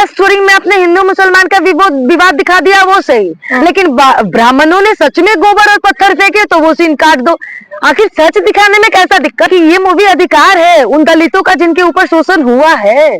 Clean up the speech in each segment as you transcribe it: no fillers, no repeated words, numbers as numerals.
Story में आपने हिंदू मुसलमान का विवाद दिखा दिया, वो सही, लेकिन ब्राह्मणों ने सच में गोबर और पत्थर फेंके तो वो सीन काट दो। आखिर सच दिखाने में कैसा दिक्कत? कि ये मूवी अधिकार है उन दलितों का जिनके ऊपर शोषण हुआ है,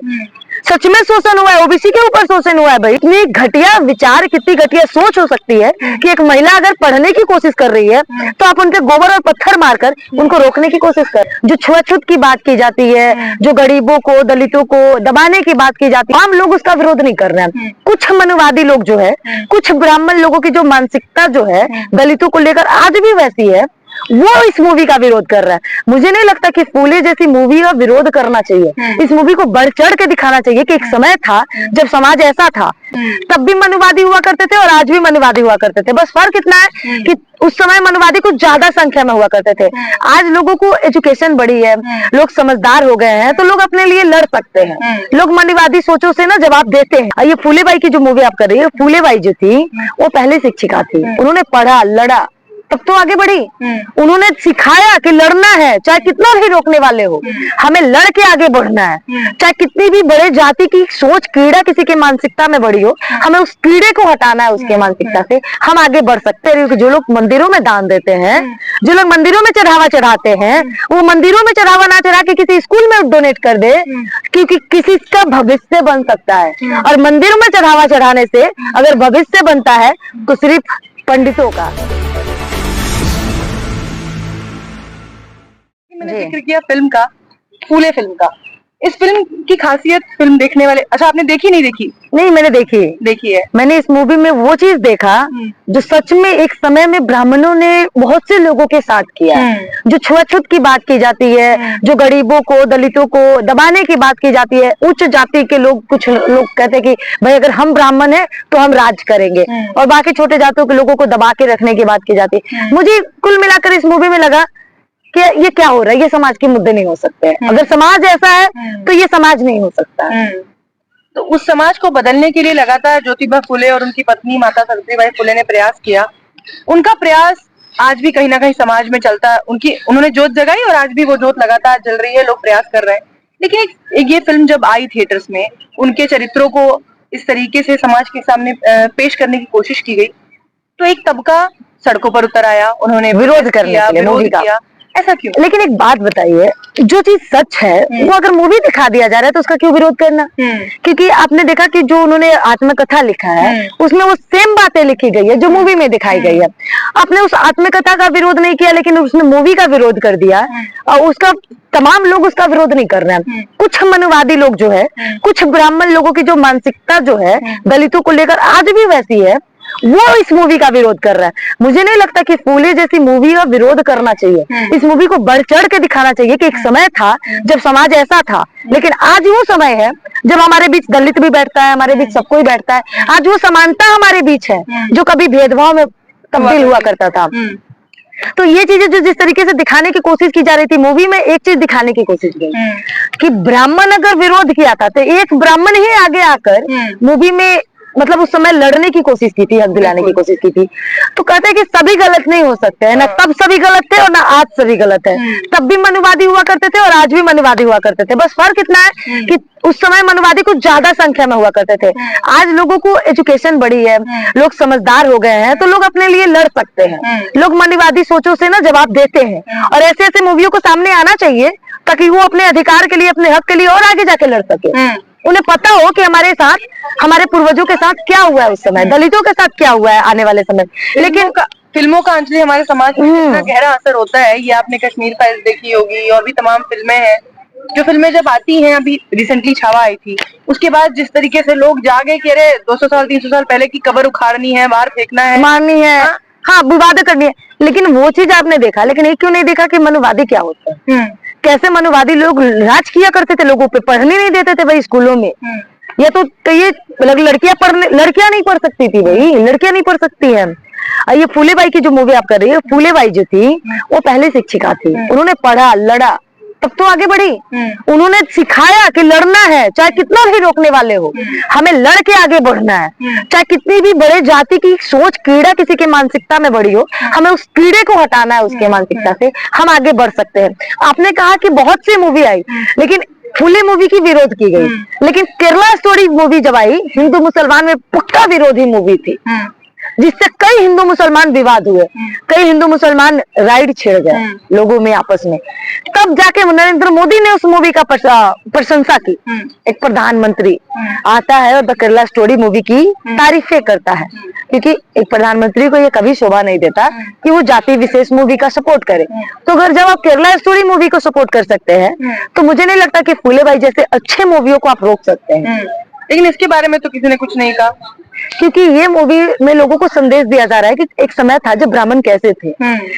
सच में शोषण हुआ है, ओबीसी के ऊपर शोषण हुआ है। भाई इतनी घटिया विचार, कितनी घटिया सोच हो सकती है कि एक महिला अगर पढ़ने की कोशिश कर रही है तो आप उनके गोबर और पत्थर मारकर उनको रोकने की कोशिश कर। जो छुआछूत की बात की जाती है, जो गरीबों को, दलितों को दबाने की बात की जाती है, आम लोग उसका विरोध नहीं कर रहे हैं। कुछ मनुवादी लोग जो है, कुछ ब्राह्मण लोगों की जो मानसिकता जो है दलितों को लेकर आज भी वैसी है, वो इस मूवी का विरोध कर रहा है। मुझे नहीं लगता कि फूले जैसी मूवी का विरोध करना चाहिए। इस मूवी को बढ़ चढ़ के दिखाना चाहिए कि एक समय था जब समाज ऐसा था, तब भी मनुवादी हुआ करते थे और आज भी मनुवादी हुआ करते थे। बस फर्क इतना है कि उस समय मनुवादी कुछ ज्यादा संख्या में हुआ करते थे। आज लोगों को एजुकेशन बढ़ी है, लोग समझदार हो गए हैं, तो लोग अपने लिए लड़ सकते हैं। लोग मनुवादी सोचों से ना जवाब देते हैं। ये फूले बाई की जो मूवी आप कर रही है, फूले बाई जो थी वो पहले शिक्षिका थी, उन्होंने पढ़ा, लड़ा, तब तो आगे बढ़ी। उन्होंने सिखाया कि लड़ना है, चाहे कितना भी रोकने वाले हो, हमें लड़ के आगे बढ़ना है। चाहे कितनी भी बड़े जाति की सोच, कीड़ा किसी के मानसिकता में बढ़ी हो, हमें उस कीड़े को हटाना है उसके मानसिकता से। हम आगे बढ़ सकते हैं। जो लोग मंदिरों में दान देते हैं, जो लोग मंदिरों में चढ़ावा चढ़ाते हैं, वो मंदिरों में चढ़ावा ना चढ़ा के किसी स्कूल में डोनेट कर दे, क्योंकि किसी का भविष्य बन सकता है। और मंदिरों में चढ़ावा चढ़ाने से अगर भविष्य बनता है तो सिर्फ पंडितों का। मैंने जिक्र किया फिल्म का, फूले फिल्म का। इस फिल्म की खासियत, फिल्म देखने वाले, अच्छा आपने देखी नहीं देखी? नहीं, मैंने देखी है। मैंने इस मूवी में वो चीज देखा जो सच में एक समय में ब्राह्मणों ने बहुत से लोगों के साथ किया। जो छुआछूत की बात की जाती है, जो गरीबों को, दलितों को दबाने की बात की जाती है, उच्च जाति के लोग, कुछ लोग कहते हैं कि भाई अगर हम ब्राह्मण हैं तो हम राज करेंगे, और बाकी छोटे जातियों के लोगों को दबा के रखने की बात की जाती है। मुझे कुल मिलाकर इस मूवी में लगा कि ये क्या हो रहा है, ये समाज के मुद्दे नहीं हो सकते हैं। अगर समाज ऐसा है तो ये समाज नहीं हो सकता। तो उस समाज को बदलने के लिए लगातार ज्योतिबा फुले और उनकी पत्नी माता सावित्रीबाई फुले ने प्रयास किया। उनका प्रयास आज भी कहीं ना कहीं समाज में चलता है। उन्होंने जोत जगाई और आज भी वो जोत लगातार जल रही है, लोग प्रयास कर रहे हैं। लेकिन एक ये फिल्म जब आई थिएटर्स में, उनके चरित्रों को इस तरीके से समाज के सामने पेश करने की कोशिश की गई, तो एक तबका सड़कों पर उतर आया, उन्होंने विरोध किया। ऐसा क्यों? लेकिन एक बात बताइए, जो चीज सच है वो अगर मूवी दिखा दिया जा रहा है तो उसका क्यों विरोध करना? क्योंकि आपने देखा कि जो उन्होंने आत्मकथा लिखा है उसमें वो सेम बातें लिखी गई है जो मूवी में दिखाई गई है। आपने उस आत्मकथा का विरोध नहीं किया, लेकिन उसने मूवी का विरोध कर दिया, और उसका तमाम लोग उसका विरोध नहीं कर रहे हैं। कुछ मनुवादी लोग जो है, कुछ ब्राह्मण लोगों की जो मानसिकता जो है दलितों को लेकर आज भी वैसी है, वो इस मूवी का विरोध कर रहा है। मुझे नहीं लगता कि फूले जैसी मूवी का विरोध करना चाहिए। इस मूवी को बढ़ चढ़ के दिखाना चाहिए कि एक समय था जब समाज ऐसा था, लेकिन आज वो समय है जब हमारे बीच दलित भी बैठता है, हमारे बीच सब कोई बैठता है। आज वो समानता हमारे बीच है जो कभी भेदभाव में तब्दील हुआ करता था। तो ये चीजें जो जिस तरीके से दिखाने की कोशिश की जा रही थी मूवी में, एक चीज दिखाने की कोशिश की कि ब्राह्मण अगर विरोध किया था तो एक ब्राह्मण ही आगे आकर मूवी में, मतलब उस समय लड़ने की कोशिश की थी, हक दिलाने की कोशिश की थी। तो कहते हैं कि सभी गलत नहीं हो सकते हैं, ना तब सभी गलत थे और ना आज सभी गलत है। तब भी मनुवादी हुआ करते थे और आज भी मनुवादी हुआ करते थे। बस फर्क इतना है कि उस समय मनुवादी कुछ ज्यादा संख्या में हुआ करते थे। आज लोगों को एजुकेशन बढ़ी है, लोग समझदार हो गए हैं, तो लोग अपने लिए लड़ सकते हैं। लोग मनुवादी सोचों से ना जवाब देते हैं, और ऐसे ऐसे मूवियों को सामने आना चाहिए ताकि वो अपने अधिकार के लिए, अपने हक के लिए और आगे जाके लड़ सके। उन्हें पता हो कि हमारे साथ, हमारे पूर्वजों के साथ क्या हुआ है उस समय, दलितों के साथ क्या हुआ है आने वाले समय। लेकिन फिल्मों का अंजलि हमारे समाज में कितना गहरा असर होता है, ये आपने कश्मीर फाइल्स देखी होगी, और भी तमाम फिल्में हैं। जो फिल्में जब आती हैं, अभी रिसेंटली छावा आई थी, उसके बाद जिस तरीके से लोग जागे कि अरे 200 साल 300 साल पहले की कब्र उखाड़नी है, बाहर फेंकना है, मारनी है, हाँ विवाद करनी है। लेकिन वो चीज आपने देखा, लेकिन एक क्यों नहीं देखा कि मनुवादी क्या होता है? कैसे मनुवादी लोग राज किया करते थे, लोगों पे पढ़ने नहीं देते थे भाई स्कूलों में। या तो ये लड़कियां नहीं पढ़ सकती थी भाई, लड़कियां नहीं पढ़ सकती हैं। ये फूले बाई की जो मूवी आप कर रही है, फूले बाई जो थी वो पहले शिक्षिका थी, उन्होंने पढ़ा, लड़ा, तब तो आगे बढ़ी। उन्होंने सिखाया कि लड़ना है, चाहे कितना भी रोकने वाले हो, हमें लड़ के आगे बढ़ना है। चाहे कितनी भी बड़े जाति की सोच, कीड़ा किसी के मानसिकता में बढ़ी हो, हमें उस कीड़े को हटाना है उसके मानसिकता से, हम आगे बढ़ सकते हैं। आपने कहा कि बहुत सी मूवी आई, लेकिन फुले मूवी की विरोध की गई, लेकिन केरला स्टोरी मूवी जब आई, हिंदू मुसलमान में पक्का विरोधी मूवी थी, जिससे कई हिंदू मुसलमान विवाद हुए, कई हिंदू मुसलमान राइड छिड़ गए लोगों में आपस में। तब जाके नरेंद्र मोदी ने उस मूवी का प्रशंसा की। एक प्रधानमंत्री आता है और द केरला स्टोरी मूवी की तारीफें करता है, क्योंकि एक प्रधानमंत्री को ये कभी शोभा नहीं देता कि वो जाति विशेष मूवी का सपोर्ट करे। तो अगर जब आप केरला स्टोरी मूवी को सपोर्ट कर सकते हैं, तो मुझे नहीं लगता कि फूले भाई जैसे अच्छे मूवियों को आप रोक सकते हैं। लेकिन इसके बारे में तो किसी ने कुछ नहीं कहा, क्योंकि ये मूवी में लोगों को संदेश दिया जा रहा है कि एक समय था जब ब्राह्मण कैसे थे।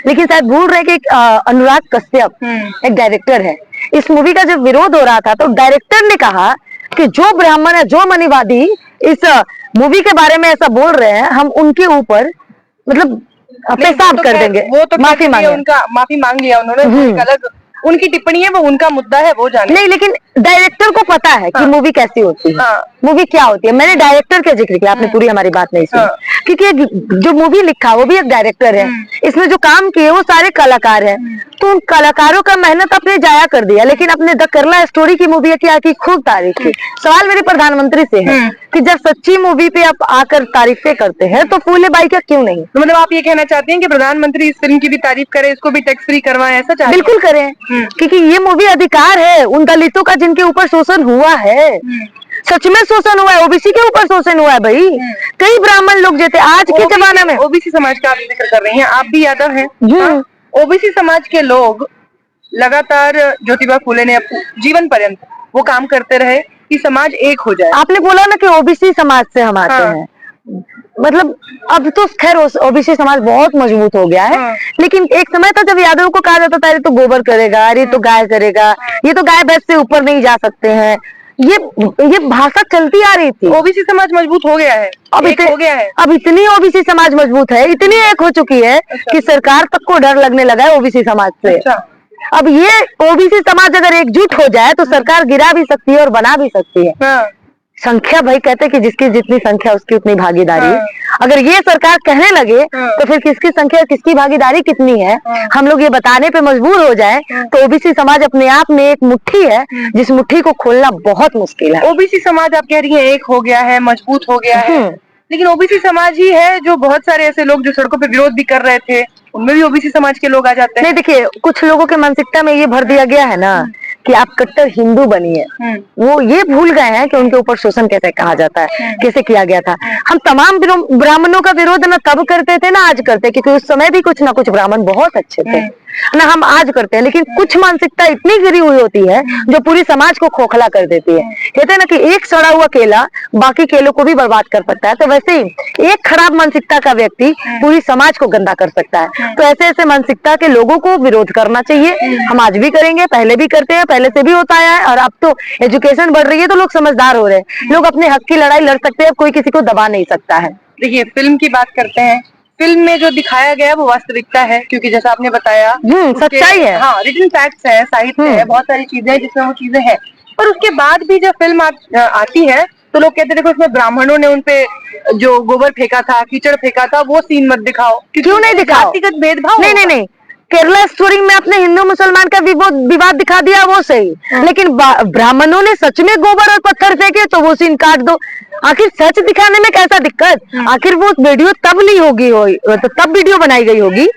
लेकिन शायद भूल रहे कि एक अनुराग कश्यप एक डायरेक्टर है, इस मूवी का जब विरोध हो रहा था तो डायरेक्टर ने कहा कि जो ब्राह्मण है, जो मनीवादी इस मूवी के बारे में ऐसा बोल रहे हैं, हम उनके ऊपर मतलब पेशाब कर देंगे। वो तो माफी मांगे, उनका माफी मांग लिया उन्होंने, अलग उनकी टिप्पणी है, वो उनका मुद्दा है, वो जाने। नहीं, लेकिन डायरेक्टर को पता है कि मूवी कैसी होती है, मूवी क्या होती है। मैंने डायरेक्टर का जिक्र किया, आपने पूरी हमारी बात नहीं सुनी, क्योंकि जो मूवी लिखा वो भी एक डायरेक्टर है, इसमें जो काम किए वो सारे कलाकार हैं, तो उन कलाकारों का मेहनत अपने जाया कर दिया। लेकिन अपने द केरला स्टोरी की मूवी की खूब तारीफ की। सवाल मेरे प्रधानमंत्री से है कि जब सच्ची मूवी पे आप आकर तारीफें करते हैं तो फूले बाई का क्यों नहीं? तो मतलब आप ये कहना चाहते हैं कि प्रधानमंत्री इस फिल्म की भी तारीफ करे, इसको भी टैक्स फ्री करवाएं, ऐसा चाहते हैं? बिल्कुल करें, क्योंकि ये मूवी अधिकार है उन दलितों का जिनके ऊपर शोषण हुआ है। सच में शोषण हुआ है, ओबीसी के ऊपर शोषण हुआ है भाई। कई ब्राह्मण लोग जो थे आज के जमाने में, ओबीसी समाज का आप जिक्र कर रही हैं, आप भी यादव हैं, ओबीसी समाज के लोग लगातार ज्योतिबा फूले ने जीवन पर्यंत वो काम करते रहे कि समाज एक हो जाए। आपने बोला ना कि ओबीसी समाज से हम आते हैं, मतलब अब तो खैर ओबीसी समाज बहुत मजबूत हो गया है, लेकिन एक समय था जब यादव को कहा जाता था अरे तो गोबर करेगा, अरे तो गाय करेगा, ये तो गाय भैंस से ऊपर नहीं जा सकते हैं, ये भाषा चलती आ रही थी। ओबीसी समाज मजबूत हो गया है, अब इतनी ओबीसी समाज मजबूत है, इतनी एक हो चुकी है कि सरकार तक को डर लगने लगा है ओबीसी समाज से। अब ये ओबीसी समाज अगर एकजुट हो जाए तो सरकार गिरा भी सकती है और बना भी सकती है। संख्या भाई कहते हैं कि जिसकी जितनी संख्या उसकी उतनी भागीदारी। अगर ये सरकार कहने लगे तो फिर किसकी संख्या किसकी भागीदारी कितनी है हम लोग ये बताने पे मजबूर हो जाए तो ओबीसी समाज अपने आप में एक मुट्ठी है जिस मुट्ठी को खोलना बहुत मुश्किल है। ओबीसी समाज आप कह रही हैं एक हो गया है, मजबूत हो गया है, लेकिन ओबीसी समाज ही है जो बहुत सारे ऐसे लोग जो सड़कों पे विरोध भी कर रहे थे उनमें भी ओबीसी समाज के लोग आ जाते हैं। नहीं देखिए, कुछ लोगों के मानसिकता में ये भर दिया गया है ना कि आप कट्टर हिंदू बनिए, वो ये भूल गए हैं कि उनके ऊपर शोषण कैसे कहा जाता है, कैसे किया गया था। हम तमाम ब्राह्मणों का विरोध ना तब करते थे ना आज करते, क्योंकि उस समय भी कुछ ना कुछ ब्राह्मण बहुत अच्छे थे ना, हम आज करते हैं। लेकिन कुछ मानसिकता इतनी गिरी हुई होती है जो पूरी समाज को खोखला कर देती है। कहते हैं ना कि एक सड़ा हुआ केला बाकी केलों को भी बर्बाद कर सकता है, तो वैसे ही एक खराब मानसिकता का व्यक्ति पूरी समाज को गंदा कर सकता है। तो ऐसे ऐसे मानसिकता के लोगों को विरोध करना चाहिए। हम आज भी करेंगे, पहले भी करते हैं, पहले से भी होता है, और अब तो एजुकेशन बढ़ रही है तो लोग समझदार हो रहे हैं, लोग अपने हक की लड़ाई लड़ सकते हैं, कोई किसी को दबा नहीं सकता है। देखिए, फिल्म की बात करते हैं, फिल्म में जो दिखाया गया वो वास्तविकता है, क्योंकि जैसा आपने बताया सच्चाई है, हाँ, रिटन फैक्ट्स है, साहित्य है, बहुत सारी चीजें हैं जिसमें वो चीजें हैं। और उसके बाद भी जब फिल्म आती है तो लोग कहते हैं देखो इसमें ब्राह्मणों ने उनपे जो गोबर फेंका था, कीचड़ फेंका था, वो सीन मत दिखाओ। क्यों नहीं दिखाओ? जातिगत भेदभाव नहीं, केरला स्टोरी में अपने हिंदू मुसलमान का विवाद दिखा दिया वो सही, लेकिन ब्राह्मणों ने सच में गोबर और पत्थर फेंके तो वो सीन काट दो। आखिर सच दिखाने में कैसा दिक्कत? आखिर वो वीडियो तब ली होगी तो तब वीडियो बनाई गई होगी,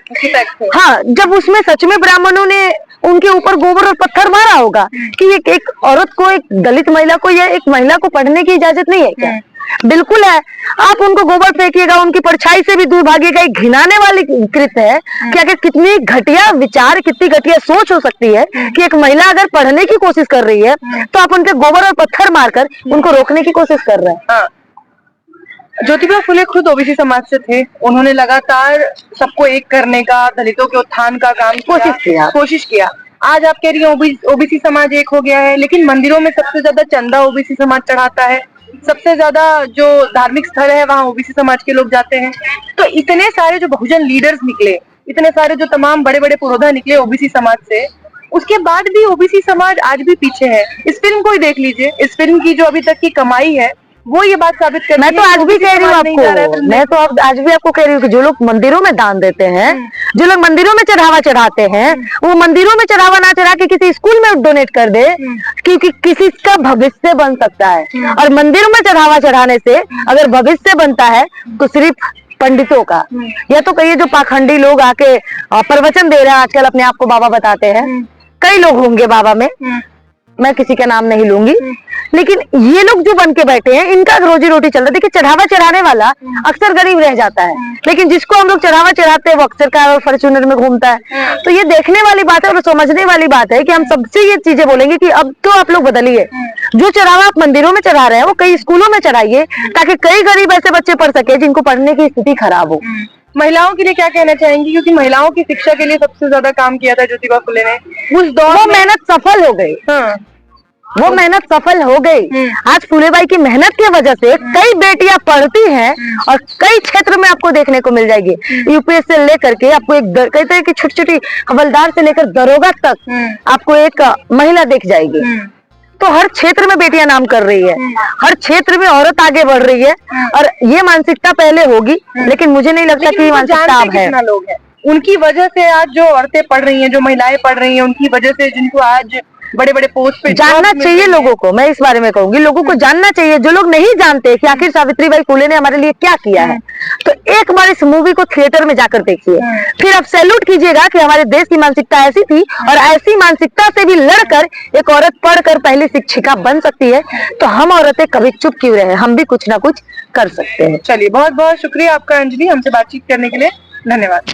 हाँ, जब उसमें सच में ब्राह्मणों ने उनके ऊपर गोबर और पत्थर मारा होगा। कि एक औरत को, एक दलित महिला को या एक महिला को पढ़ने की इजाजत नहीं है क्या? बिल्कुल है। आप उनको गोबर फेंकिएगा, उनकी परछाई से भी दूर भागिएगा, एक घिनाने वाली कृत्य है कि अगर कितनी घटिया विचार, कितनी घटिया सोच हो सकती है कि एक महिला अगर पढ़ने की कोशिश कर रही है तो आप उनके गोबर और पत्थर मारकर उनको रोकने की कोशिश कर रहे हैं। ज्योतिबा फुले खुद ओबीसी समाज से थे, उन्होंने लगातार सबको एक करने का, दलितों के उत्थान का काम कोशिश किया। आज आप कह रही हैं ओबीसी समाज एक हो गया है, लेकिन मंदिरों में सबसे ज्यादा चंदा ओबीसी समाज चढ़ाता है, सबसे ज्यादा जो धार्मिक स्थल है वहाँ ओबीसी समाज के लोग जाते हैं। तो इतने सारे जो बहुजन लीडर्स निकले, इतने सारे जो तमाम बड़े बड़े पुरोधा निकले ओबीसी समाज से, उसके बाद भी ओबीसी समाज आज भी पीछे है। इस फिल्म को ही देख लीजिए, इस फिल्म की जो अभी तक की कमाई है वो ये बात साबित कर मैं तो आज भी कह रही हूँ आपको, मैं तो आज भी आपको कह रही हूँ कि जो लोग मंदिरों में दान देते हैं, जो लोग मंदिरों में चढ़ावा चढ़ाते हैं, वो मंदिरों में चढ़ावा ना चढ़ा के किसी स्कूल में डोनेट कर दे, क्योंकि किसी का भविष्य बन सकता है। और मंदिरों में चढ़ावा चढ़ाने से अगर भविष्य बनता है तो सिर्फ पंडितों का, या तो कहिए जो पाखंडी लोग आके प्रवचन दे रहे हैं आजकल, अपने आप को बाबा बताते हैं, कई लोग होंगे बाबा में, मैं किसी का नाम नहीं लूंगी, लेकिन ये लोग जो बन के बैठे हैं इनका रोजी रोटी चल रहा है। देखिए, चढ़ावा चढ़ाने वाला अक्सर गरीब रह जाता है, लेकिन जिसको हम लोग चढ़ावा चढ़ाते हैं वो अक्सर कार और फॉर्च्यूनर में घूमता है। तो ये देखने वाली बात है और समझने वाली बात है कि हम सबसे ये चीजें बोलेंगे कि अब तो आप लोग बदलिए, जो चढ़ावा आप मंदिरों में चढ़ा रहे हैं वो कई स्कूलों में चढ़ाइए, ताकि कई गरीब ऐसे बच्चे पढ़ सके जिनको पढ़ने की स्थिति खराब हो। महिलाओं के लिए क्या कहना चाहेंगी, क्योंकि महिलाओं की शिक्षा के लिए सबसे ज्यादा काम किया था ज्योतिबा फुले ने उस दौर वो में। मेहनत सफल हो गई, वो मेहनत सफल हो गई। आज फुलेबाई की मेहनत की वजह से कई बेटियां पढ़ती हैं और कई क्षेत्र में आपको देखने को मिल जाएगी। यूपीएस से लेकर के आपको कई तरह की छोटी छोटी हवलदार से लेकर दरोगा तक आपको एक महिला दिख जाएगी। तो हर क्षेत्र में बेटियां नाम कर रही है, हर क्षेत्र में औरत आगे बढ़ रही है, और ये मानसिकता पहले होगी, लेकिन मुझे नहीं लगता कि ये मानसिकता अब है। कितना लोग हैं उनकी वजह से आज जो औरतें पढ़ रही हैं, जो महिलाएं पढ़ रही हैं, उनकी वजह से जिनको आज बड़े बड़े पोस्ट पे जानना चाहिए लोगों को। मैं इस बारे में कहूंगी, लोगों को जानना चाहिए, जो लोग नहीं जानते कि आखिर सावित्रीबाई फुले ने हमारे लिए क्या किया है। तो एक बार इस मूवी को थिएटर में जाकर देखिए, फिर आप सैल्यूट कीजिएगा कि हमारे देश की मानसिकता ऐसी थी, और ऐसी मानसिकता से भी लड़कर एक औरत पढ़कर पहली शिक्षिका बन सकती है। तो हम औरतें कभी चुप क्यों रहे, हम भी कुछ ना कुछ कर सकते हैं। चलिए, बहुत बहुत शुक्रिया आपका अंजलि, हमसे बातचीत करने के लिए, धन्यवाद।